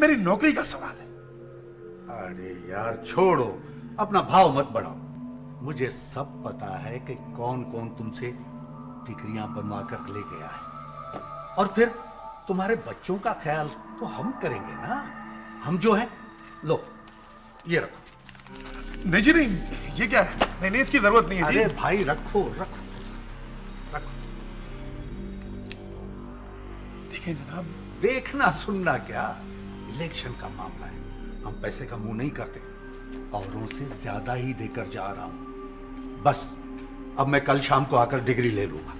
मेरी नौकरी का सवाल है। अरे यार छोड़ो, अपना भाव मत बढ़ाओ। मुझे सब पता है कि कौन कौन तुमसे डिग्रियां बनवा कर ले गया है, और फिर तुम्हारे बच्चों का ख्याल तो हम करेंगे ना, हम जो हैं। लो ये रखो। नहीं जी नहीं, ये क्या है? नहीं, इसकी जरूरत नहीं है जी। अरे भाई रखो रखो रखो। ठीक है जनाब। देखना सुनना क्या, इलेक्शन का मामला है, हम पैसे का मुंह नहीं करते। औरों से ज्यादा ही देकर जा रहा हूं। बस अब मैं कल शाम को आकर डिग्री ले लूंगा।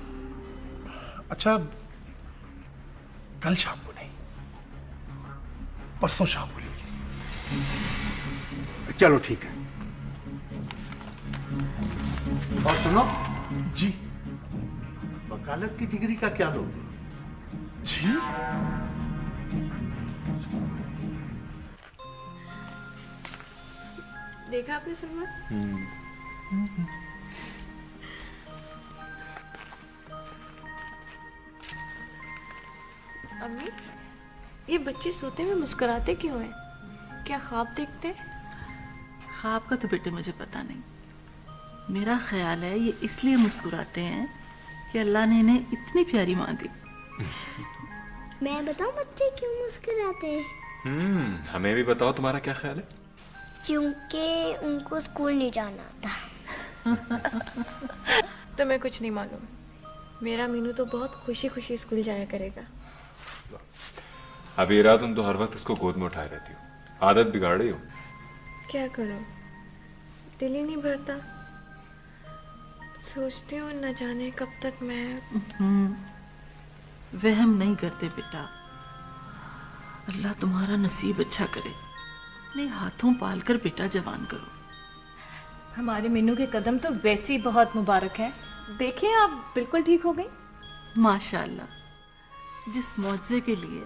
अच्छा, कल शाम को नहीं, परसों शाम को ले लीजिए। चलो ठीक है। और सुनो जी। वकालत की डिग्री का क्या लोगे? जी देखा आपने सलमान? अम्मी, ये बच्चे सोते में मुस्कुराते क्यों हैं? क्या ख्वाब देखते हैं? ख्वाब का तो बेटे मुझे पता नहीं, मेरा ख्याल है ये इसलिए मुस्कुराते हैं कि अल्लाह ने इन्हें इतनी प्यारी माँ दी। मैं बताऊं बच्चे क्यों मुस्कुराते हैं? हमें भी बताओ, तुम्हारा क्या ख्याल है? क्योंकि उनको स्कूल नहीं जाना आता। तुम्हें कुछ नहीं मालूम, मेरा मीनू तो बहुत खुशी खुशी स्कूल जाया करेगा। अबीरा, तुम तो हर वक्त इसको गोद में उठाए रहती हो, आदत बिगाड़ रही हो। क्या करूं, दिल ही नहीं भरता। सोचती हूँ न जाने कब तक मैं। वहम नहीं करते बेटा, अल्लाह तुम्हारा नसीब अच्छा करे, अपने हाथों पालकर बेटा जवान करो। हमारे मीनू के कदम तो वैसे ही बहुत मुबारक हैं। देखिए आप बिल्कुल ठीक हो गई। माशाअल्लाह, जिस मौजज़े के लिए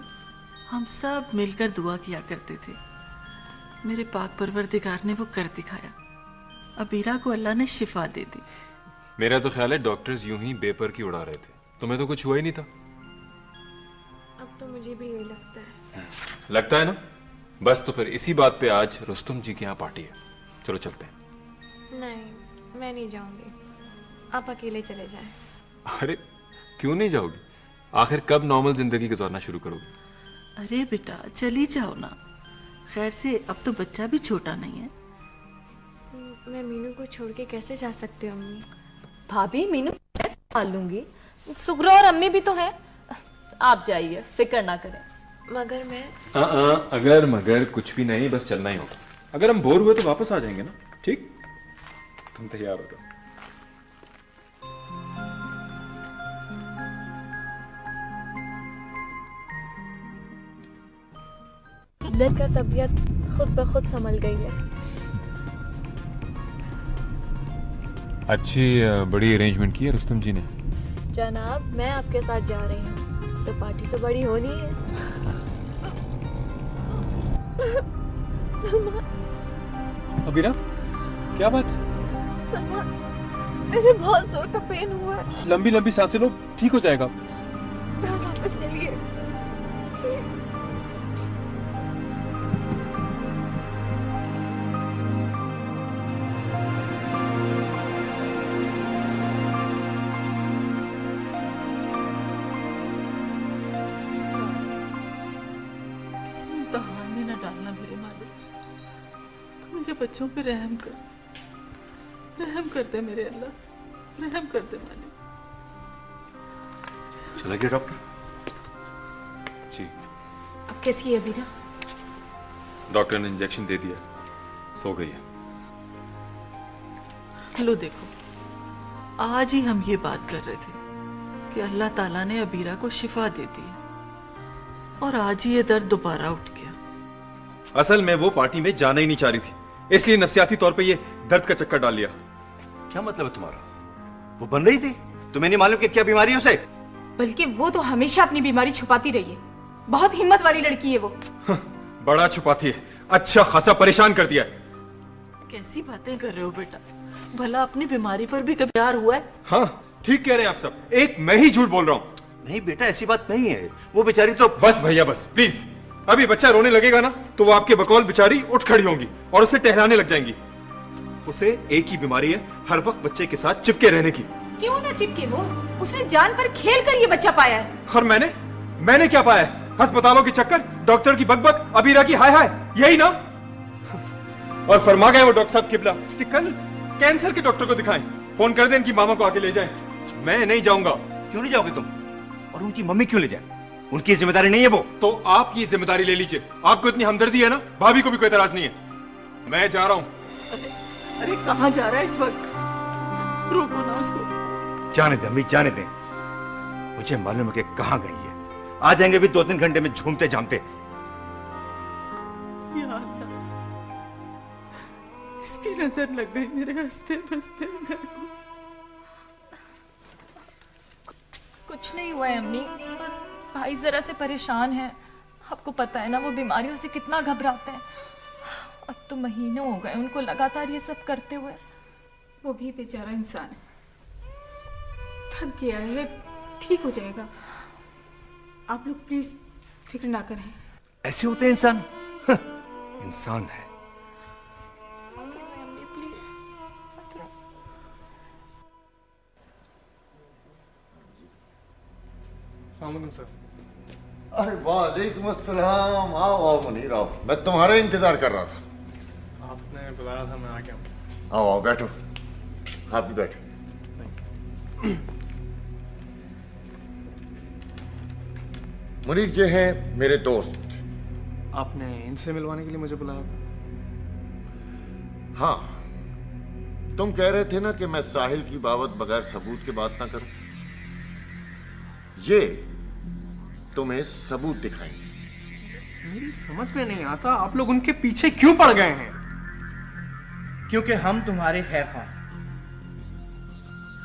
हम सब मिलकर दुआ किया करते थे, मेरे पाक परवरदिगार ने वो कर दिखाया। अबीरा को अल्लाह ने शिफा दे दी। मेरा तो ख्याल है डॉक्टर्स यूं ही बेपर की उड़ा रहे थे, तुम्हें तो कुछ हुआ ही नहीं था। अब तो मुझे भी यही लगता है। लगता है ना? बस तो फिर इसी बात पे आज रुस्तम जी के यहाँ पार्टी है, चलो चलते हैं। नहीं, मैं नहीं जाऊंगी, आप अकेले चले जाएं। अरे क्यों नहीं जाओगी? आखिर कब नॉर्मल जिंदगी गुजारना शुरू करोगी? अरे बेटा चली जाओ ना, खैर से अब तो बच्चा भी छोटा नहीं है। मैं मीनू को छोड़ के कैसे जा सकती हूँ अम्मी? भाभी, मीनू मैं संभाल लूंगी, सुगरा और अम्मी भी तो हैं। आप जाइए, फिक्र ना करें। मगर मैं अगर मगर कुछ भी नहीं, बस चलना ही होगा। अगर हम बोर हुए तो वापस आ जाएंगे ना, ठीक? तुम तैयार हो जाओ। लड़का तबीयत खुद ब खुद संभल गई है। अच्छी बड़ी अरेंजमेंट की है रुस्तम जी ने। जनाब, मैं आपके साथ जा रही हूँ तो पार्टी तो बड़ी होनी है। अबीरा, क्या बात है? सलमान, मेरे बहुत जोर का पेन हुआ है। लंबी लंबी सांसें लो, ठीक हो जाएगा। वापस चलिए। इम्तिहान में न डालना मेरे मालिक, तो मेरे बच्चों पे रहम कर दे मेरे अल्लाह, रहम कर दे मालिक। चला गया डॉक्टर जी? अब कैसी है अबीरा? डॉक्टर ने इंजेक्शन दे दिया, सो गई है। लो देखो, आज ही हम ये बात कर रहे थे कि अल्लाह ताला ने अबीरा को शिफा दे दी है, और आज ही ये दर्द दोबारा उठ गया। असल में वो पार्टी में जाना ही नहीं चाह रही थी, इसलिए नफसियाती तौर पे ये दर्द का चक्कर डाल लिया। क्या मतलब है तुम्हारा? वो बन रही थी, तुम्हें नहीं मालूम कि क्या बीमारी है उसे? बल्कि वो तो हमेशा अपनी बीमारी छुपाती रही है, बहुत हिम्मत वाली लड़की है वो। बड़ा छुपाती है, अच्छा खासा परेशान कर दिया है। कैसी बातें कर रहे हो बेटा, भला अपनी बीमारी पर भी कभी प्यार हुआ है? हाँ ठीक कह रहे हैं आप सब, एक मैं ही झूठ बोल रहा हूँ। नहीं बेटा, ऐसी बात नहीं है, वो बेचारी तो। बस भैया बस, प्लीज अभी बच्चा रोने लगेगा ना तो वो आपके बकौल बेचारी उठ खड़ी होंगी और उसे टहलाने लग जाएंगी। उसे एक ही बीमारी है, हर वक्त बच्चे के साथ चिपके रहने की। क्यों ना चिपके वो? उसने जान पर खेल कर ये बच्चा पाया है। और मैंने क्या पाया है? अस्पतालों के चक्कर, डॉक्टर की बकबक, अबीरा की हाय हाय, यही ना। और फरमा गए वो डॉक्टर साहब किबला कि कल कैंसर के डॉक्टर को दिखाएं, फोन कर दें इनकी मामा को आके ले जाएं। मैं नहीं जाऊंगा। क्यों नहीं जाओगे तुम? और उनकी मम्मी क्यों ले जाए? उनकी जिम्मेदारी नहीं है वो। तो आप ये जिम्मेदारी ले लीजिए, आपको इतनी हमदर्दी है ना, भाभी को भी कोई एतराज नहीं है। मैं जा रहा हूं। अरे कहाँ जा रहा है इस वक्त? रोको ना उसको। जाने दे अम्मी, जाने दे। मुझे मालूम है कि कहां गई है। आ जाएंगे भी 2-3 घंटे में झूमते झामते। यार, इसकी नजर लग गई मेरे हंसते बसते घर को। कुछ नहीं हुआ है अम्मी, बस भाई जरा से परेशान है। आपको पता है ना वो बीमारियों से कितना घबराते हैं। अब तो महीनों हो गए उनको लगातार ये सब करते हुए। वो भी बेचारा इंसान है, थक गया है, ठीक हो जाएगा। आप लोग प्लीज फिक्र ना करें। ऐसे होते हैं इंसान। इंसान है। सर। अरे वालेकुम अस्सलाम। आओ आओ मुनीर आओ, मैं तुम्हारा इंतजार कर रहा था। आपने बुलाया था, मैं आ गया हूँ। आओ आओ बैठो, आप भी बैठो। मुनीर ये हैं मेरे दोस्त। आपने इनसे मिलवाने के लिए मुझे बुलाया था? हाँ, तुम कह रहे थे ना कि मैं साहिल की बाबत बगैर सबूत के बात ना करूं। ये तुम्हें सबूत दिखाएंगे। मेरी समझ में नहीं आता आप लोग उनके पीछे क्यों पड़ गए हैं? क्योंकि हम तुम्हारे खैर खां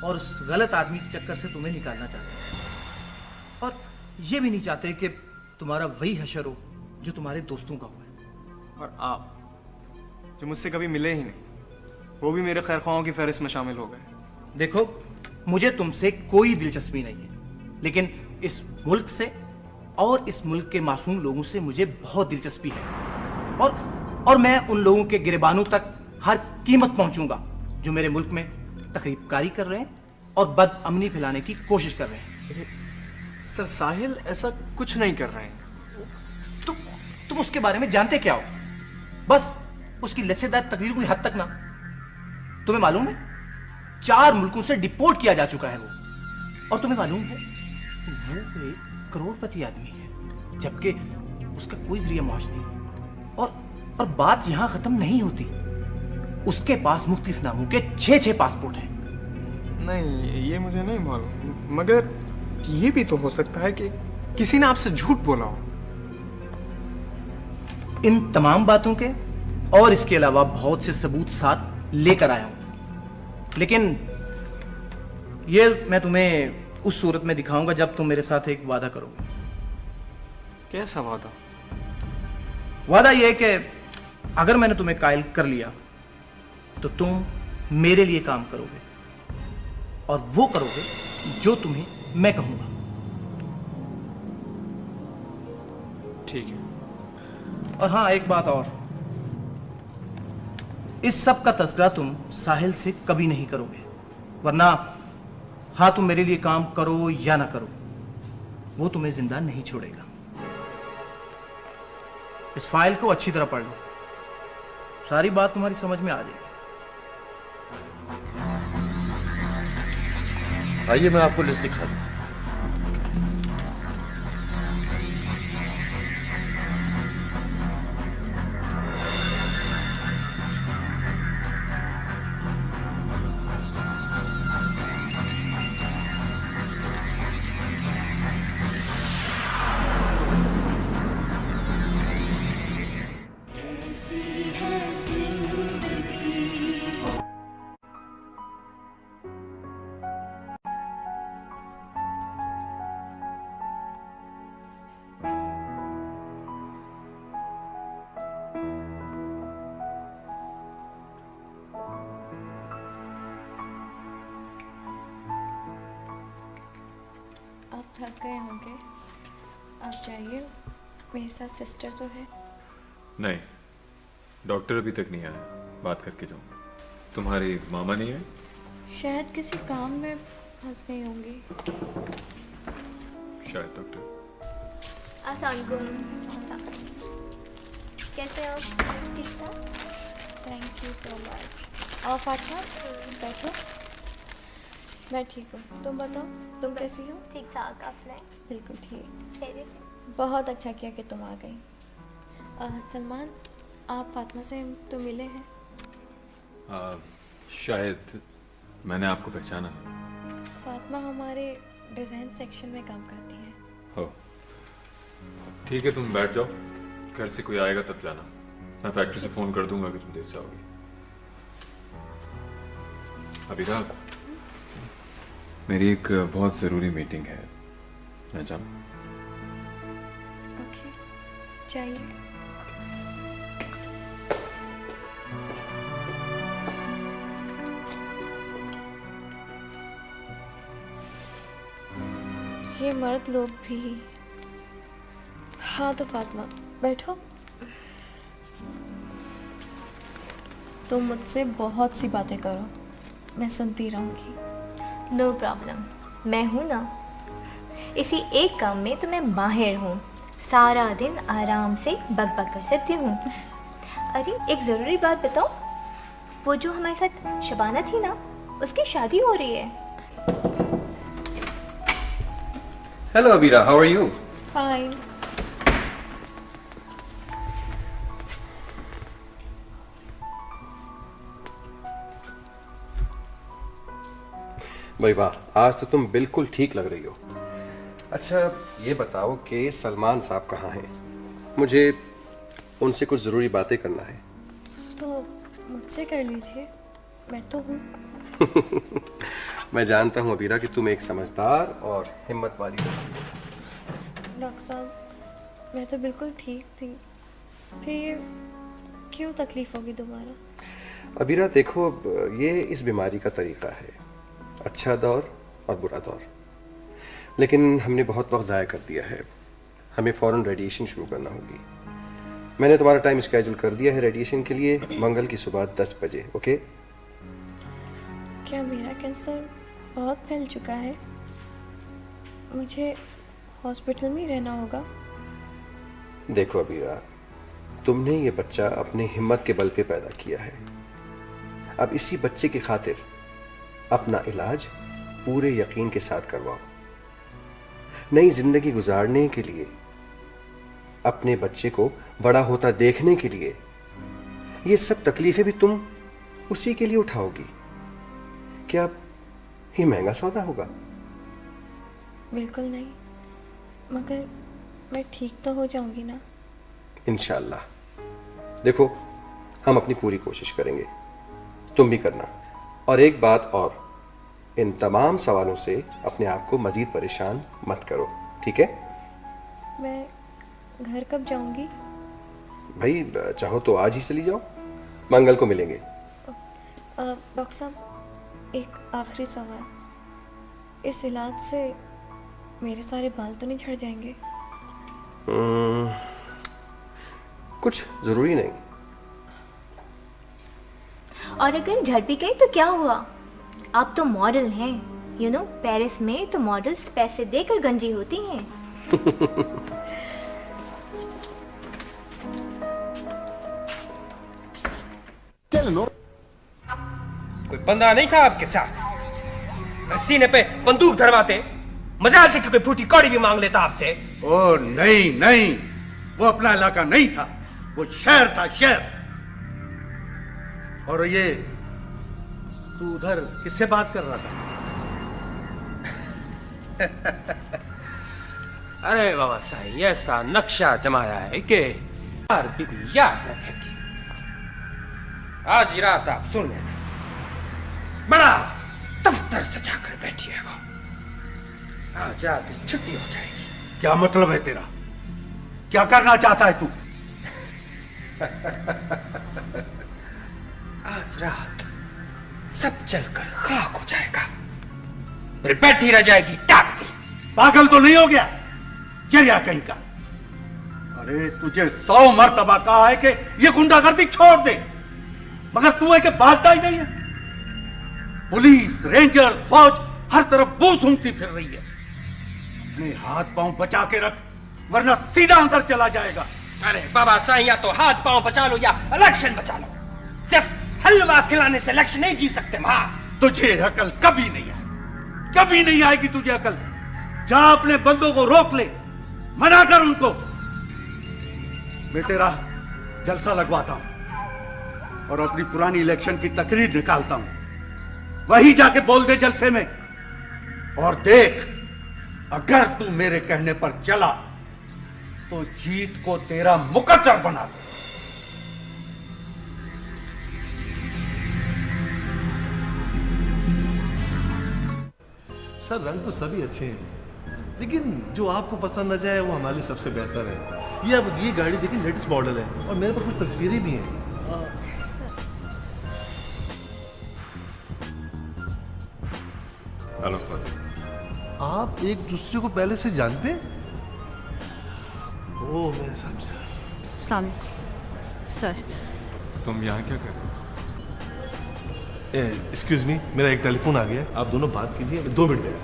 और उस गलत आदमी के चक्कर से तुम्हें निकालना चाहते हैं, और ये भी नहीं चाहते कि तुम्हारा वही हशर हो जो तुम्हारे दोस्तों का हुआ है। और आप जो मुझसे कभी मिले ही नहीं, वो भी मेरे खैरख्वाहों की फहरिस्त में शामिल हो गए। देखो, मुझे तुमसे कोई दिलचस्पी नहीं है, लेकिन इस मुल्क से और इस मुल्क के मासूम लोगों से मुझे बहुत दिलचस्पी है। और मैं उन लोगों के गिरबानों तक हर कीमत पहुंचूंगा जो मेरे मुल्क में तकरीबकारी कर रहे हैं और बदअमनी फैलाने की कोशिश कर रहे हैं। सर, साहिल ऐसा कुछ नहीं कर रहे हैं। तुम उसके बारे में जानते क्या हो? बस उसकी लचेदार तकरीरों की हद तक ना। तुम्हें मालूम है 4 मुल्कों से डिपोर्ट किया जा चुका है वो। और तुम्हें मालूम है वो एक करोड़पति आदमी है, जबकि उसका कोई जरिया मुआश नहीं। और बात यहां खत्म नहीं होती। उसके पास मुख्तलिफ नामों के 6 पासपोर्ट हैं। नहीं, ये मुझे नहीं मालूम, मगर ये भी तो हो सकता है कि किसी ने आपसे झूठ बोला हो। इन तमाम बातों के और इसके अलावा बहुत से सबूत साथ लेकर आया हूं, लेकिन ये मैं तुम्हें उस सूरत में दिखाऊंगा जब तुम मेरे साथ एक वादा करोगे। कैसा वादा? वादा यह है कि अगर मैंने तुम्हें कायल कर लिया तो तुम मेरे लिए काम करोगे और वो करोगे जो तुम्हें मैं कहूंगा। ठीक है। और हाँ, एक बात और, इस सब का तज़किरा तुम साहिल से कभी नहीं करोगे, वरना हाँ तुम मेरे लिए काम करो या ना करो, वो तुम्हें जिंदा नहीं छोड़ेगा। इस फाइल को अच्छी तरह पढ़ लो, सारी बात तुम्हारी समझ में आ जाएगी। आइए मैं आपको लिस्ट दिखा दूं। आप थक गए होंगे, आप जाइए, मेरे साथ सिस्टर तो है। नहीं, डॉक्टर अभी तक नहीं आया, बात करके जाऊंगा। तुम्हारी मामा नहीं आई? शायद किसी काम में फंस गई होंगी। शायद डॉक्टर। अस्सलामुअलैकुम। कैसे हो? ठीक ठाक। Thank you so much. और फातिमा बैठो। मैं ठीक हूँ, तुम बताओ तुम कैसी हो? ठीक ठाक। आप सुनाएं? बिल्कुल ठीक। खैरियत से? बहुत अच्छा किया कि तुम आ गई। सलमान, आप फातिमा से तो मिले हैं? शायद मैंने आपको पहचाना नहीं। फातिमा हमारे डिज़ाइन सेक्शन में काम करती है। हो, ठीक है, तुम बैठ जाओ। घर से कोई आएगा तब जाना। मैं फैक्ट्री से फोन कर दूंगा कि तुम देर से आओगी। अबीरा, मेरी एक बहुत जरूरी मीटिंग है, मैं जाऊँ? ओके, चाहिए। ये मर्द लोग भी। हाँ तो फातिमा बैठो। तुम मुझसे बहुत सी बातें करो, मैं सुनती रहूँगी। नो प्रॉब्लम, मैं हूँ ना। इसी एक काम में तो मैं माहिर हूँ। सारा दिन आराम से बक कर सकती हूँ। अरे एक ज़रूरी बात बताओ, वो जो हमारे साथ शबाना थी ना, उसकी शादी हो रही है। Hello Abira, how are you? Fine. भाई वाह, आज तो तुम बिल्कुल ठीक लग रही हो। अच्छा ये बताओ कि सलमान साहब कहाँ हैं? मुझे उनसे कुछ ज़रूरी बातें करना है। तो मुझसे कर लीजिए, मैं तो हूँ। मैं जानता हूँ अबीरा कि तुम एक समझदार और हिम्मत वाली हो। डॉक्टर साहब, मैं तो बिल्कुल ठीक थी, फिर क्यों तकलीफ होगी दोबारा? अबीरा देखो, ये इस बीमारी का तरीका है, अच्छा दौर और बुरा दौर। लेकिन हमने बहुत वक्त ज़ाया कर दिया है, हमें फ़ौरन रेडिएशन शुरू करना होगी। मैंने तुम्हारा टाइम स्केड्यूल कर दिया है रेडिएशन के लिए, मंगल की सुबह 10 बजे। ओके? क्या मेरा कैंसर बहुत फैल चुका है? मुझे हॉस्पिटल में रहना होगा? देखो अबीरा, तुमने ये बच्चा अपनी हिम्मत के बल पे पैदा किया है। अब इसी बच्चे की खातिर अपना इलाज पूरे यकीन के साथ करवाओ। नई जिंदगी गुजारने के लिए, अपने बच्चे को बड़ा होता देखने के लिए, ये सब तकलीफें भी तुम उसी के लिए उठाओगी। क्या ये महंगा सौदा होगा? बिल्कुल नहीं, मगर मैं ठीक तो हो जाऊंगी ना? इंशाल्लाह। देखो, हम अपनी पूरी कोशिश करेंगे, तुम भी करना। और एक बात और, इन तमाम सवालों से अपने आप को मजीद परेशान मत करो, ठीक है? मैं घर कब जाऊंगी? भाई चाहो तो आज ही चली जाओ, मंगल को मिलेंगे। डॉक्टर साहब, एक आखिरी सवाल, इस इलाज से मेरे सारे बाल तो नहीं झड़ जाएंगे? कुछ जरूरी नहीं। और अगर झड़ भी गई तो क्या हुआ? आप तो मॉडल हैं, यू नो, पेरिस में तो मॉडल्स पैसे देकर गंजी होती हैं। कोई बंदा नहीं था आपके साथ? सीने पे बंदूक धरवाते, मजाल थे कि कोई फूटी कौड़ी भी मांग लेता आपसे। ओ नहीं नहीं, वो अपना इलाका नहीं था, वो शहर था, शहर। और ये तू उधर किससे बात कर रहा था? अरे बाबा साहब, ऐसा नक्शा जमाया है कि यार बीबी याद रखेगी। आज ही रात आप सुन लेना, बड़ा दफ्तर सजा कर बैठी है वो। आज रात की छुट्टी हो जाएगी। क्या मतलब है तेरा? क्या करना चाहता है तू? आज रात सब चलकर खाक हो जाएगा, फिर बैठी रह जाएगी टाकती। पागल तो नहीं हो गया? चलिया कहीं का। अरे तुझे 100 मर्तबा कहा है कि ये गुंडागर्दी छोड़ दे, मगर तू है कि भागता ही नहीं है। पुलिस, रेंजर्स, फौज हर तरफ बू सूंघती फिर रही है। अपने हाथ पांव बचा के रख, वरना सीधा अंदर चला जाएगा। अरे बाबा साईं, या तो हाथ पांव बचा लो या इलेक्शन बचा लो। सिर्फ हलवा खिलाने से इलेक्शन नहीं जीत सकते मां। तुझे अकल कभी नहीं आएगी, कभी नहीं आएगी तुझे अकल। जा अपने बंदों को रोक ले, मना कर उनको। मैं तेरा जलसा लगवाता हूं और अपनी पुरानी इलेक्शन की तकरीर निकालता हूं, वही जाके बोल दे जलसे में। और देख, अगर तू मेरे कहने पर चला तो जीत को तेरा मुकद्दर बना दे। सर रंग तो सभी अच्छे हैं, लेकिन जो आपको पसंद न जाए वो हमारे लिए सबसे बेहतर है। ये अब ये गाड़ी देखिए, लेटेस्ट मॉडल है और मेरे पास कुछ तस्वीरें भी हैं। हेलो, आप एक दूसरे को पहले से जानते हैं? ओह मैं समझा। सलाम सर। तुम यहाँ क्या कर रहे हो? एक्सक्यूज मी, मेरा एक टेलीफोन आ गया है, आप दोनों बात कीजिए, 2 मिनट देगा।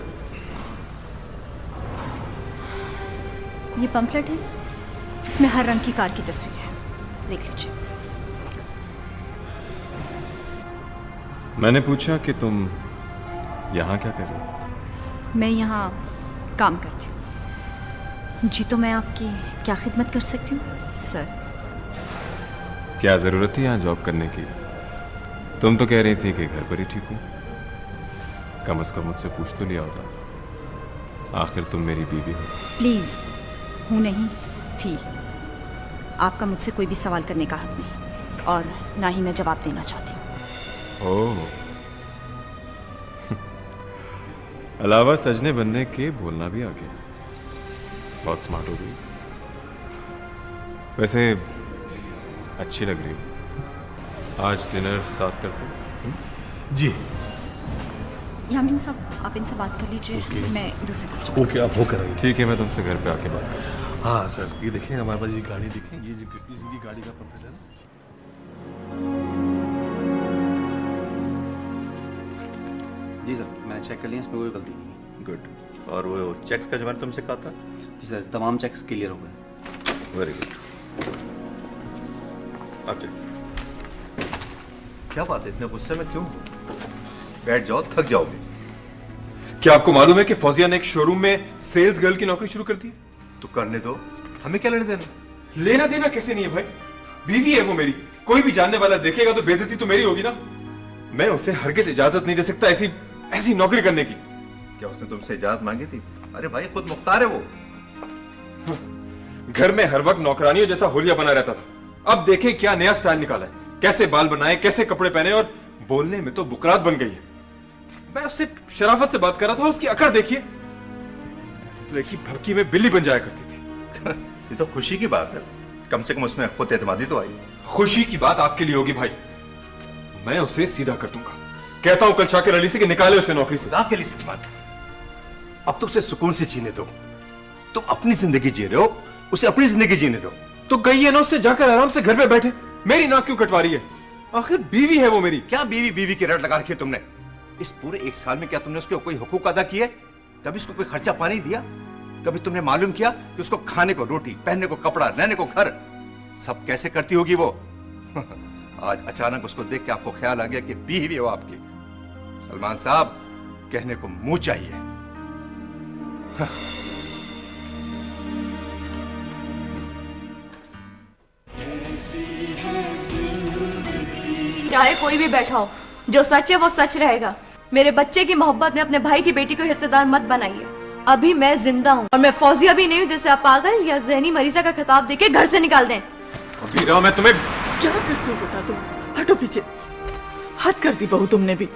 ये पंपलेट है, इसमें हर रंग की कार की तस्वीर है, देख लीजिए। मैंने पूछा कि तुम यहाँ क्या कर रही हो? मैं यहाँ काम करती हूँ। जी तो मैं आपकी क्या खिदमत कर सकती हूँ सर? क्या जरूरत थी यहाँ जॉब करने की? तुम तो कह रही थी कि घर पर ही ठीक हूँ। कम से कम मुझसे पूछ तो लिया होता, आखिर तुम मेरी बीवी हो। प्लीज़, हूँ नहीं थी। आपका मुझसे कोई भी सवाल करने का हक नहीं, और ना ही मैं जवाब देना चाहती हूँ। ओह, अलावा सजने बनने के बोलना भी आ गया। बहुत स्मार्ट हो गई। वैसे अच्छी लग रही हो। आज डिनर साथ करते हैं? जी। यामीन साहब, आप इनसे बात कर लीजिए, मैं दूसरे कस्टमर। ओके, आप होकर आइए। ठीक है, मैं तुमसे घर पे आके बात करता हूँ। हाँ सर, ये देखिए हमारे पास ये गाड़ी देखें, ये इसी गाड़ी का पंपलेट है ना। जी सर, मैंने चेक कर लिया, इसमें कोई गलती नहीं है। गुड। और वो चेक्स का जो मैंने तुमसे कहा था? जी सर, तमाम चेक्स क्लियर हो गए। Very good. क्या बात है, इतने गुस्से में क्यों? बैठ जाओ, थक जाओगे। क्या आपको मालूम है कि फौजिया ने एक शोरूम में सेल्स गर्ल की नौकरी शुरू कर दी? तो करने दो, हमें क्या लेने देना? लेना देना कैसे नहीं है भाई? बीवी है वो मेरी, कोई भी जानने वाला देखेगा तो बेइज्जती तो मेरी होगी ना। मैं उसे हरगिज इजाजत नहीं दे सकता ऐसी नौकरी करने की। क्या उसने तुमसे इजाजत मांगी थी? अरे भाई, खुद मुख्तार है वो। घर में हर वक्त नौकरानियों जैसा होलिया बना रहता था। अब देखे क्या नया स्टाइल निकाला है, कैसे बाल बनाए, कैसे कपड़े पहने, और बोलने में तो बुकरात बन गई है। मैं उससे शराफत से बात कर रहा था और उसकी अकड़ देखिए, की भड़की में बिल्ली बन जाया करती थी। ये तो खुशी की बात है, कम से कम उसमें खुद एतमादी तो आई। खुशी की बात आपके लिए होगी भाई, मैं उसे सीधा कर दूंगा। कहता हूं कल शाकिर अली से कि निकाले उसे नौकरी से। खुदा के लिए सलमान, अब तो उसे सुकून से जीने दो। तुम अपनी जिंदगी जी रहे हो, उसे अपनी जिंदगी जीने दो। तो गई है ना उससे जाकर आराम से घर में बैठे, मेरी नाक क्यों कटवा रही है? आखिर बीवी है वो मेरी। क्या बीवी की रट लगा रखी है तुमने? इस पूरे 1 साल में क्या तुमने उसके कोई हुकूक अदा किए? कभी उसको कोई खर्चा पानी दिया? कभी तुमने मालूम किया कि उसको खाने को रोटी, पहनने को कपड़ा, रहने को घर सब कैसे करती होगी वो? आज अचानक उसको देख के आपको ख्याल आ गया कि बीवी है वो आपकी। सलमान साहब, कहने को मुंह चाहिए। चाहे कोई भी बैठा हो, जो सच है वो सच रहेगा। मेरे बच्चे की मोहब्बत में अपने भाई की बेटी को हिस्सेदार मत बनाइए। अभी मैं जिंदा हूँ और मैं फौजिया भी नहीं हूँ जिसे आप पागल या जहनी मरीजा का खिताब देके घर से निकाल दें। वीरा, मैं तुम्हें क्या करते हो बेटा तुम? हटो पीछे, हद कर दी बहू तुमने भी।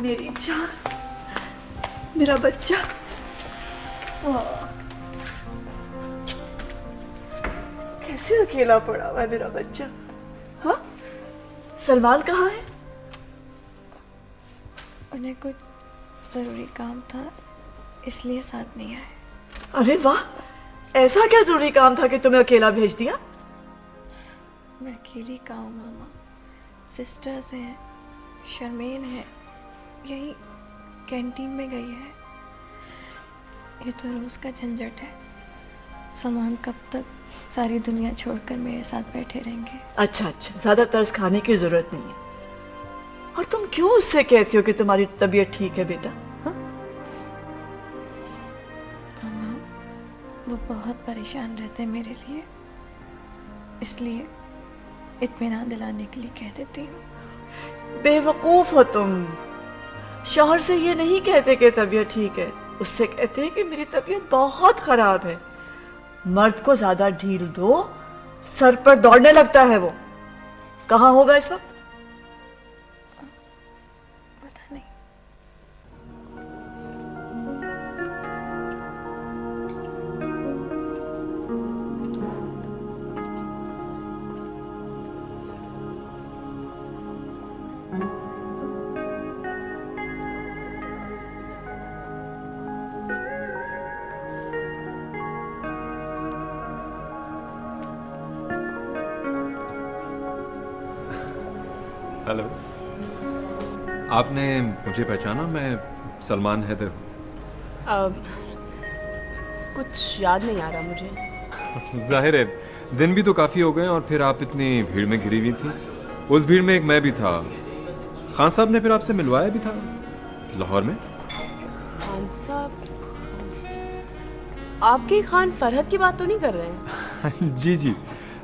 मेरी जान, मेरा बच्चा। कैसे अकेला पड़ा हुआ है मेरा बच्चा। हाँ, सलमान कहाँ है? उन्हें कुछ जरूरी काम था, इसलिए साथ नहीं आए। अरे वाह, ऐसा क्या जरूरी काम था कि तुम्हें अकेला भेज दिया? मैं अकेली का हूँ मामा। सिस्टर्स हैं, शर्मीन है, यही कैंटीन में गई है। ये तो रोज का झंझट है। सलमान कब तक सारी दुनिया छोड़कर मेरे साथ बैठे रहेंगे? अच्छा अच्छा, ज्यादा तरस खाने की जरूरत नहीं है। और तुम क्यों उससे कहती हो कि तुम्हारी तबीयत ठीक है बेटा? हाँ? मामा, वो बहुत परेशान रहते हैं मेरे लिए, इसलिए इत्मीनान दिलाने के लिए कह देती हूँ। बेवकूफ हो तुम। शौहर से ये नहीं कहते कि तबीयत ठीक है, उससे कहते हैं कि मेरी तबीयत बहुत खराब है। मर्द को ज्यादा ढील दो, सर पर दौड़ने लगता है वो। कहाँ होगा इस वक्त? पता नहीं। हेलो, आपने मुझे पहचाना? मैं सलमान हैदर हूँ। कुछ याद नहीं आ रहा मुझे। जाहिर है, दिन भी तो काफ़ी हो गए और फिर आप इतनी भीड़ में घिरी हुई थी। उस भीड़ में एक मैं भी था। खान साहब ने फिर आपसे मिलवाया भी था लाहौर में। खान साहब? आपके खान फरहत की बात तो नहीं कर रहे हैं? जी जी,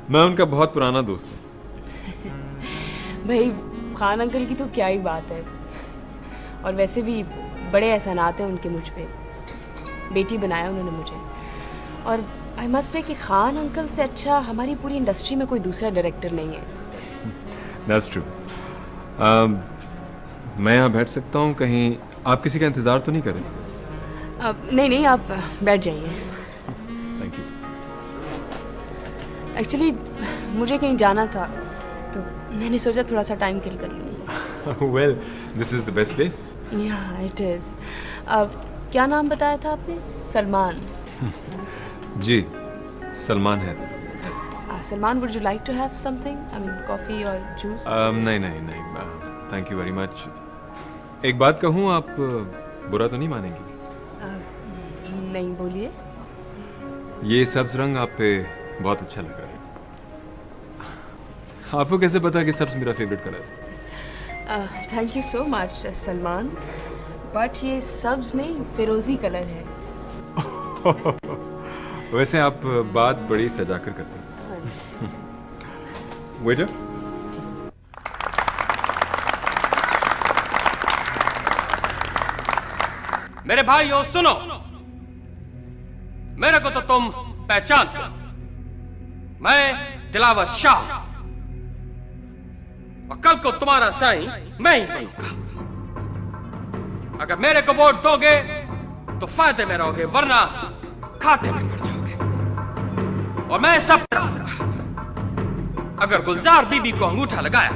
मैं उनका बहुत पुराना दोस्त हूँ। भाई, खान अंकल की तो क्या ही बात है। और वैसे भी बड़े एहसानात हैं उनके मुझ पे। बेटी बनाया उन्होंने मुझे। और आई मस्ट से कि खान अंकल से अच्छा हमारी पूरी इंडस्ट्री में कोई दूसरा डायरेक्टर नहीं है। That's true. मैं यहाँ बैठ सकता हूँ? कहीं आप किसी का इंतज़ार तो नहीं करें? नहीं नहीं, आप बैठ जाइए। Thank you. एक्चुअली मुझे कहीं जाना था, तो मैंने सोचा थोड़ा सा टाइम किल कर लूँ। Well, this is the best place. Yeah, it is. क्या नाम बताया था आपने? सलमान। जी, सलमान है। Salman, would you like to have something? I mean, coffee or juice? नहीं नहीं नहीं, थैंक यू वेरी मच। एक बात कहूँ, आप बुरा तो नहीं मानेंगी? नहीं, बोलिए। ये सब्ज रंग आप पे बहुत अच्छा लग रहा है। आपको कैसे पता कि सब्ज मेरा फेवरेट कलर है? Thank you so much Salman, but ये सब्ज नहीं, फिरोजी कलर है। वैसे आप बात बड़ी सजा कर करते हैं। वेटर, मेरे भाइयों सुनो, मेरे को तो तुम पहचानते हो। मैं दिलावर शाह, और कल को तुम्हारा साईं मैं ही बनूंगा। अगर मेरे को वोट दोगे तो फायदे में रहोगे, वरना खाते में पड़ जाओगे। और मैं सब कराऊंगा। अगर गुलजार बीबी को अंगूठा लगाया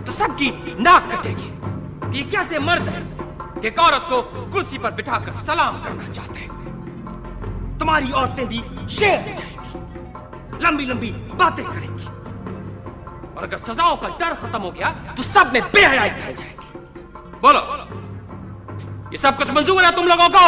तो सबकी नाक कटेगी। ये कैसे मर्द है कि एक औरत को कुर्सी पर बिठाकर सलाम करना चाहते हैं। तुम्हारी औरतें भी शेर हो जाएंगी, लंबी लंबी बातें करेंगी। और अगर सजाओं का डर खत्म हो गया तो सब में बेहयाई फैल जाएगी। बोलो, ये सब कुछ मंजूर है तुम लोगों को?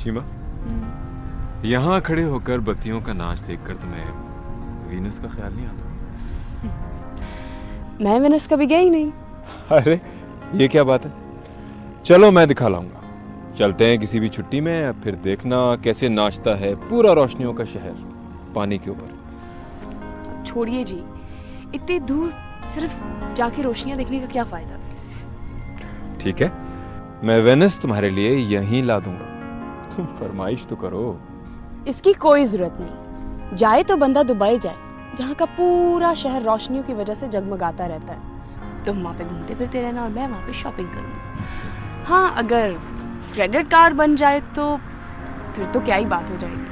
शीमा, यहाँ खड़े होकर बत्तियों का नाच देखकर तुम्हें वीनस का ख्याल नहीं आता? मैं वीनस कभी गया ही नहीं। अरे ये क्या बात है? चलो मैं दिखा लाऊंगा। चलते हैं किसी भी छुट्टी में, फिर देखना कैसे नाचता है पूरा रोशनियों का शहर पानी के ऊपर। छोड़िए जी, इतनी दूर सिर्फ जाके रोशनियां देखने का क्या फायदा। ठीक है, मैं वेनिस तुम्हारे लिए यहीं ला दूंगा, तुम फरमाइश तो करो। इसकी कोई जरूरत नहीं, जाए तो बंदा दुबई जाए, जहाँ का पूरा शहर रोशनियों की वजह से जगमगाता रहता है। तुम वहाँ पे घूमते फिरते रहना और मैं वहाँ पे शॉपिंग करूँगी। हाँ, अगर क्रेडिट कार्ड बन जाए तो फिर तो क्या ही बात हो जाएगी।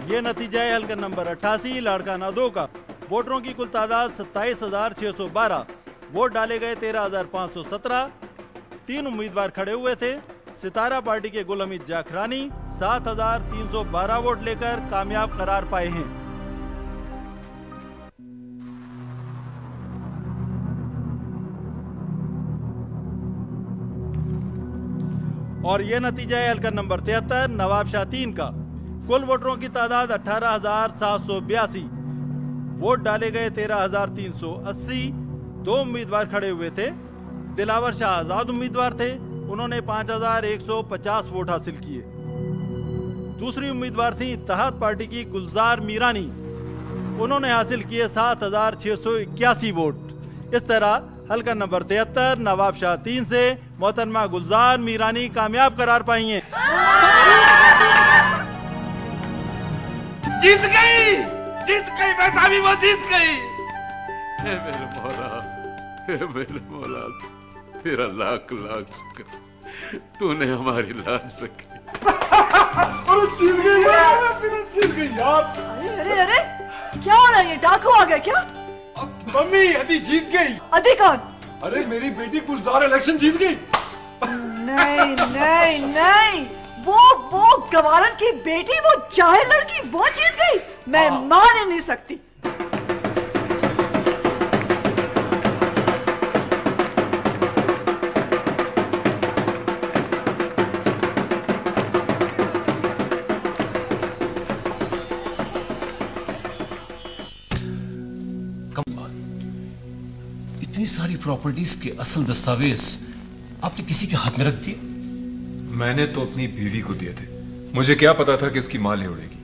ये नतीजा है हल्का नंबर 88 लाड़काना 2 का। वोटरों की कुल तादाद 27,612। वोट डाले गए 13,517। 3 उम्मीदवार खड़े हुए थे। सितारा पार्टी के गुल हमीद जाखरानी 7,312 वोट लेकर कामयाब करार पाए हैं। और यह नतीजा है हल्का नंबर 73 नवाब शाह 3 का। कुल वोटरों की तादाद 18,782। वोट डाले गए 13,380। 2 उम्मीदवार खड़े हुए थे। दिलावर शाह आजाद उम्मीदवार थे, उन्होंने 5,150 वोट हासिल किए। दूसरी उम्मीदवार थी इत्तेहाद पार्टी की गुलजार मीरानी, उन्होंने हासिल किए 7,681 वोट। इस तरह हल्का नंबर 73 नवाब शाह 3 से मोहतरमा गुलजार मीरानी कामयाब करार पाई हैं। जीत गई बेटा, भी वो जीत गई। हे मेरे मौला, हे मेरे मौला, तेरा लाख लाख शुक्र, तूने हमारी लाज रखी। अरे जीत गई यार। अरे अरे क्या हो रहा है? ये डाकू आ गया क्या? मम्मी, अदी जीत गई। अदी कौन? अरे मेरी बेटी गुलजार इलेक्शन जीत गई। नहीं नहीं नहीं, वो गवारन की बेटी, वो जाहिल लड़की, वो जीत गई। मैं मान ही नहीं सकती। इतनी सारी प्रॉपर्टीज के असल दस्तावेज आपने किसी के हाथ में रख दिए? मैंने तो अपनी बीवी को दिए थे, मुझे क्या पता था कि उसकी माल नहीं उड़ेगी।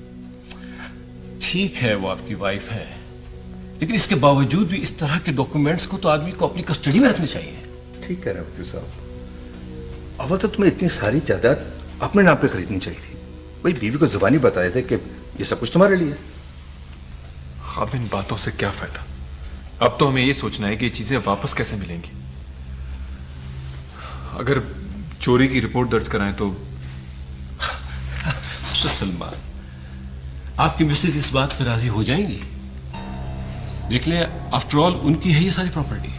ठीक है, वो आपकी वाइफ है, लेकिन इसके बावजूद भी इस तरह के डॉक्यूमेंट्स को तो आदमी को अपनी कस्टडी में रखने चाहिए। ठीक है वकील साहब, अब तो तुम्हें इतनी सारी जायदाद अपने नाम पे खरीदनी चाहिए थी। वही बीवी को जुबानी बताए थे कि ये सब कुछ तुम्हारे लिए। अब इन बातों से क्या फायदा? अब तो हमें ये सोचना है कि ये चीजें वापस कैसे मिलेंगी। अगर चोरी की रिपोर्ट दर्ज कराएं तो। सलमान, आपकी मिसेज इस बात पर राजी हो जाएंगी? देख ले, आफ्टर ऑल उनकी है ये सारी प्रॉपर्टी।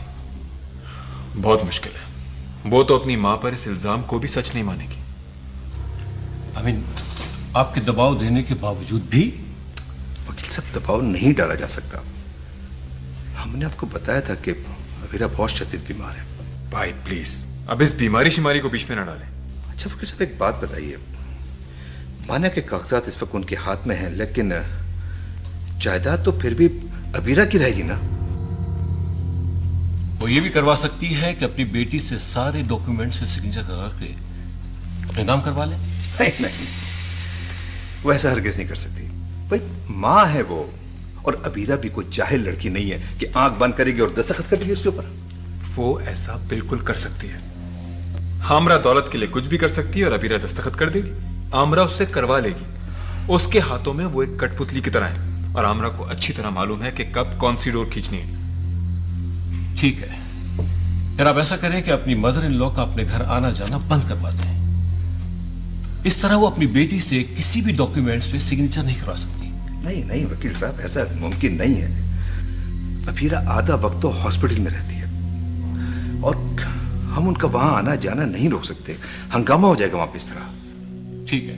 बहुत मुश्किल है, वो तो अपनी मां पर इस इल्जाम को भी सच नहीं मानेगी। आई मीन, आपके दबाव देने के बावजूद भी? वकील साहब, दबाव नहीं डाला जा सकता। हमने आपको बताया था कि अबीरा बहुत शदीद बीमार है। भाई प्लीज, अब इस बीमारी शिमारी को बीच में ना डालें। अच्छा वकील साहब, एक बात बताइए, माना के कागजात इस वक्त उनके हाथ में हैं, लेकिन जायदाद तो फिर भी अबीरा की रहेगी ना? वो ये भी करवा सकती है कि अपनी बेटी से सारे डॉक्यूमेंट्स पे सिग्नेचर करा के अपने नाम करवा ले। नहीं, वो ऐसा हरगिज नहीं कर सकती। भाई माँ है वो, और अबीरा भी कोई जाहिल लड़की नहीं है कि आंख बंद करेगी और दस्तखत कर देगी उसके ऊपर। वो ऐसा बिल्कुल कर सकती है। आमरा दौलत के लिए कुछ भी कर सकती है और अबीरा दस्तखत कर देगी। आमरा उससे करवा लेगी। उसके हाथों में वो एक कठपुतली की तरह है और आमरा को अच्छी तरह मालूम है कि कब कौन सी डोर खींचनी है। ठीक है, फिर आप ऐसा करें कि अपनी मदर इन लॉ का अपने घर आना जाना बंद करवा दें। इस तरह वो अपनी बेटी से किसी भी डॉक्यूमेंट्स पे सिग्नेचर नहीं करवा सकती। नहीं नहीं वकील साहब, ऐसा मुमकिन नहीं है। अबीरा आधा वक्त तो हॉस्पिटल में रहती है और हम उनका वहां आना जाना नहीं रोक सकते। हंगामा हो जाएगा वहां पे इस तरह। ठीक है,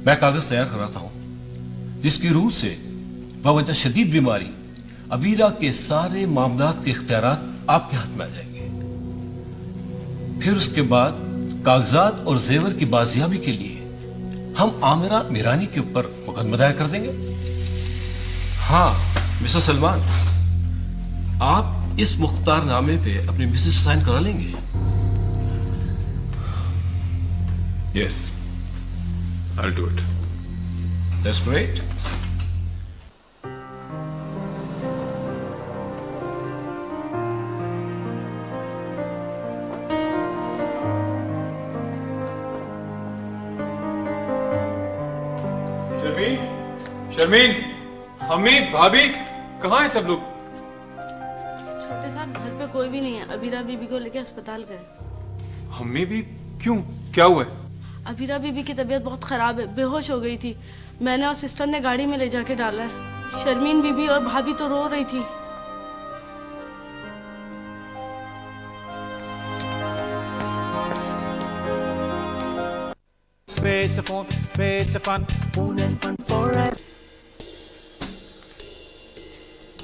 मैं कागज तैयार कराता हूं जिसकी रूह से बवजह शदीद बीमारी अबीरा के सारे मामलात के इख्तियारात आपके हाथ में आ जाएंगे। फिर उसके बाद कागजात और जेवर की बाजियाबी के लिए हम आमिरा मीरानी के ऊपर मुकदमा दायर कर देंगे। हाँ मिस्टर सलमान, आप इस मुख्तारनामे पे अपनी मिसेस साइन करा लेंगे? Yes, I'll do it. That's great. Sharmeen, अम्मी, भाभी, कहाँ हैं सब लोग? छोटे साहब घर पे कोई भी नहीं है। अबीरा बीबी को लेके अस्पताल गए। अम्मी भी क्यों, क्या हुआ है? अबीरा बीबी की तबीयत बहुत खराब है, बेहोश हो गई थी। मैंने और सिस्टर ने गाड़ी में ले जाके डाला है। शर्मीन बीबी और भाभी तो रो रही थी। Face a phone, face a fun, phone and fun forever.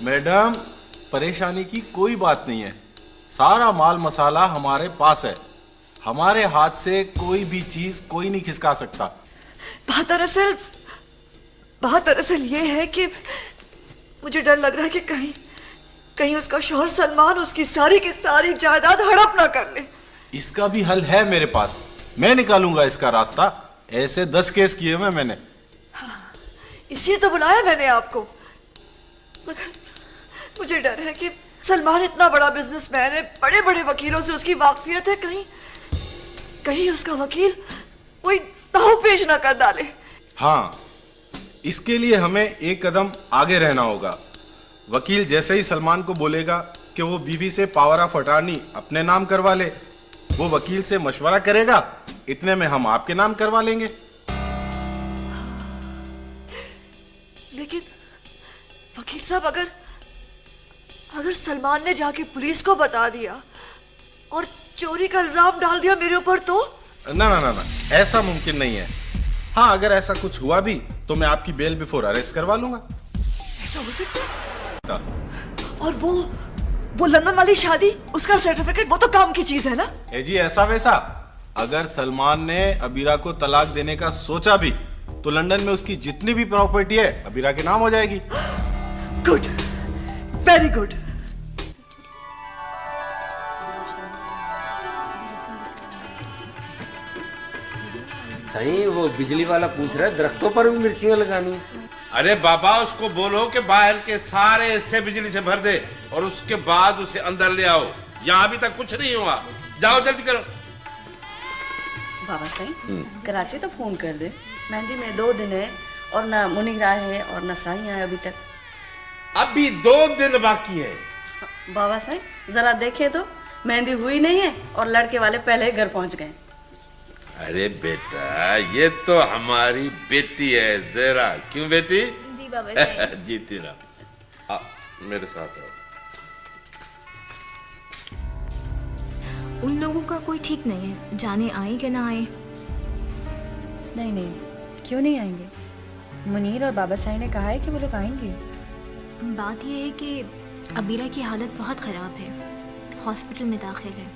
Madam, परेशानी की कोई बात नहीं है। सारा माल मसाला हमारे पास है। हमारे हाथ से कोई भी चीज कोई नहीं खिसका सकता। बात दरअसल ये है कि मुझे डर लग रहा है कि कहीं उसका शौहर सलमान उसकी सारी की सारी जायदाद हड़प ना कर ले। इसका भी हल है मेरे पास। मैं निकालूंगा इसका रास्ता। ऐसे 10 केस किए हुए मैंने। हाँ, इसलिए तो बुलाया मैंने आपको। मगर मुझे डर है कि सलमान इतना बड़ा बिजनेसमैन है, बड़े बड़े वकीलों से उसकी वाकफियत है, कहीं उसका वकील कोई दाव पेश ना कर डाले। हाँ, इसके लिए हमें एक कदम आगे रहना होगा। वकील जैसे ही सलमान को बोलेगा कि वो बीवी से पावर ऑफ अटॉर्नी अपने नाम करवा ले, वो वकील से मशवरा करेगा, इतने में हम आपके नाम करवा लेंगे। लेकिन वकील साहब, अगर सलमान ने जाके पुलिस को बता दिया और चोरी का इल्जाम डाल दिया मेरे ऊपर तो? ना, ऐसा मुमकिन नहीं है। हाँ, अगर ऐसा कुछ हुआ भी तो मैं आपकी बेल बिफोर अरेस्ट करवा लूंगा। ऐसा हो सकता है? और वो लंदन वाली शादी, उसका सर्टिफिकेट, वो तो काम की चीज है ना? जी ऐसा वैसा, अगर सलमान ने अबीरा को तलाक देने का सोचा भी तो लंदन में उसकी जितनी भी प्रॉपर्टी है अबीरा के नाम हो जाएगी। Good, very good. सही, वो बिजली वाला पूछ रहा है दरख्तों पर भी मिर्चियां लगानी है। अरे बाबा, उसको बोलो कि बाहर के सारे हिस्से बिजली से भर दे और उसके बाद उसे अंदर ले आओ। यहाँ अभी तक कुछ नहीं हुआ। जाओ जल्दी करो। बाबा सही, कराची तो फोन कर दे। मेहंदी में 2 दिन है और ना मुनीर आए है और ना साई आए अभी तक। अभी 2 दिन बाकी है। बाबा साहब जरा देखे तो, मेहंदी हुई नहीं है और लड़के वाले पहले ही घर पहुंच गए। अरे बेटा, ये तो हमारी बेटी है ज़ेरा। क्यों बेटी? जी बाबा साहब। जीती रहा। मेरे साथ आओ। उन लोगों का कोई ठीक नहीं है, जाने आए कि ना आए। नहीं, क्यों नहीं आएंगे? मुनीर और बाबा साई ने कहा है कि वो लोग आएंगे। बात यह है कि अबीरा की हालत बहुत ख़राब है, हॉस्पिटल में दाखिल है।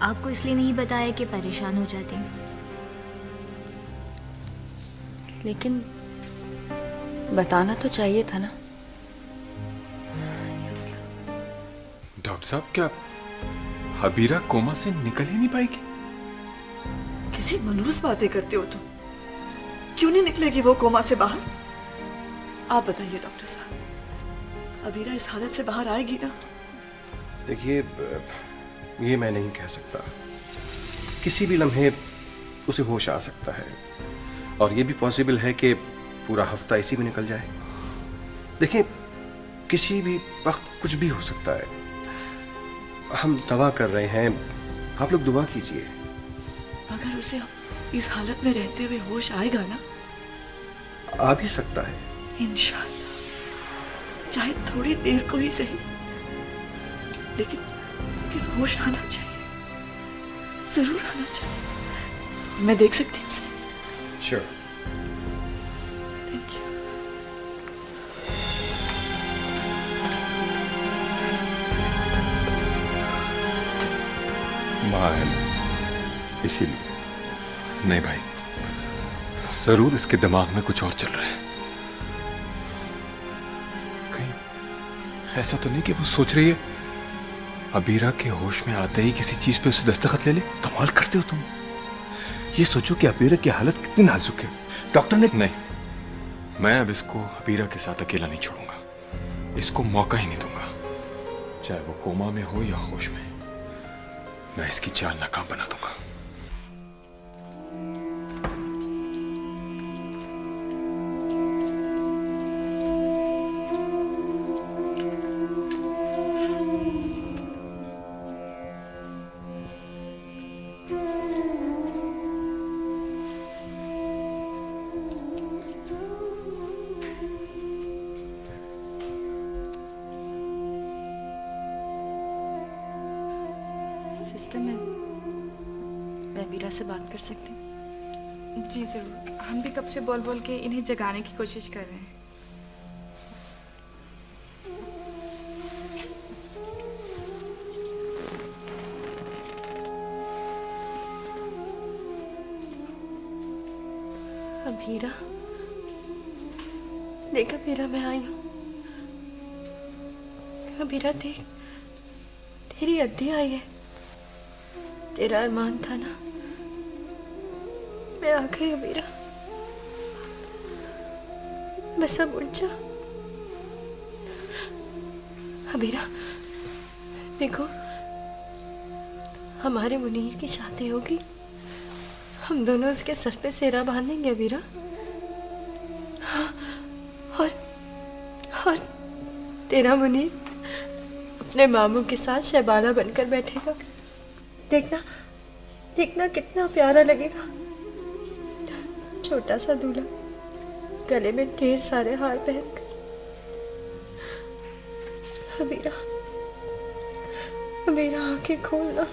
आपको इसलिए नहीं बताया कि परेशान हो जाती। लेकिन बताना तो चाहिए था ना। डॉक्टर साहब, क्या अबीरा कोमा से निकल ही नहीं पाएगी? कैसी मनहूस बातें करते हो तुम। क्यों नहीं निकलेगी वो कोमा से बाहर? आप बताइए डॉक्टर साहब, अबीरा इस हालत से बाहर आएगी ना? देखिए, ये मैं नहीं कह सकता। किसी भी लम्हे उसे होश आ सकता है, और ये भी पॉसिबल है कि पूरा हफ्ता इसी में निकल जाए। देखिए, किसी भी वक्त कुछ भी हो सकता है। हम दवा कर रहे हैं, आप लोग दुआ कीजिए। अगर उसे इस हालत में रहते हुए होश आएगा ना? आ भी सकता है इंशाअल्लाह, चाहे थोड़ी देर को ही सही, लेकिन होश आना चाहिए, जरूर आना चाहिए। मैं देख सकती हूँ उसे? श्योर। Thank you. माँ है ना, इसीलिए। नहीं भाई, जरूर इसके दिमाग में कुछ और चल रहा है। कहीं ऐसा तो नहीं कि वो सोच रही है अबीरा के होश में आते ही किसी चीज पे उसे दस्तखत ले ले। कमाल करते हो तुम। ये सोचो कि अबीरा की हालत कितनी नाजुक है। डॉक्टर ने नहीं, मैं अब इसको अबीरा के साथ अकेला नहीं छोड़ूंगा। इसको मौका ही नहीं दूंगा, चाहे वो कोमा में हो या होश में। मैं इसकी चाल नाकाम बना दूंगा। सिस्टर, मैं अबीरा से बात कर सकती हूँ? जी जरूर। हम भी कब से बोल बोल के इन्हें जगाने की कोशिश कर रहे हैं। अबीरा, देख अबीरा, मैं आई हूँ। अबीरा देख, तेरी अद्दी आई है। तेरा अरमान था ना, मैं आ गई अबीरा। बस अब उठ जा अबीरा। देखो, हमारे मुनीर की शादी होगी, हम दोनों उसके सर पे सेहरा बांधेंगे अबीरा। हाँ, और तेरा मुनीर अपने मामू के साथ शहबाना बनकर बैठेगा। देखना, देखना कितना प्यारा लगेगा। छोटा सा दूल्हा, गले में ढेर सारे हार पहनकर। अबीरा, अबीरा आंखें खोलना।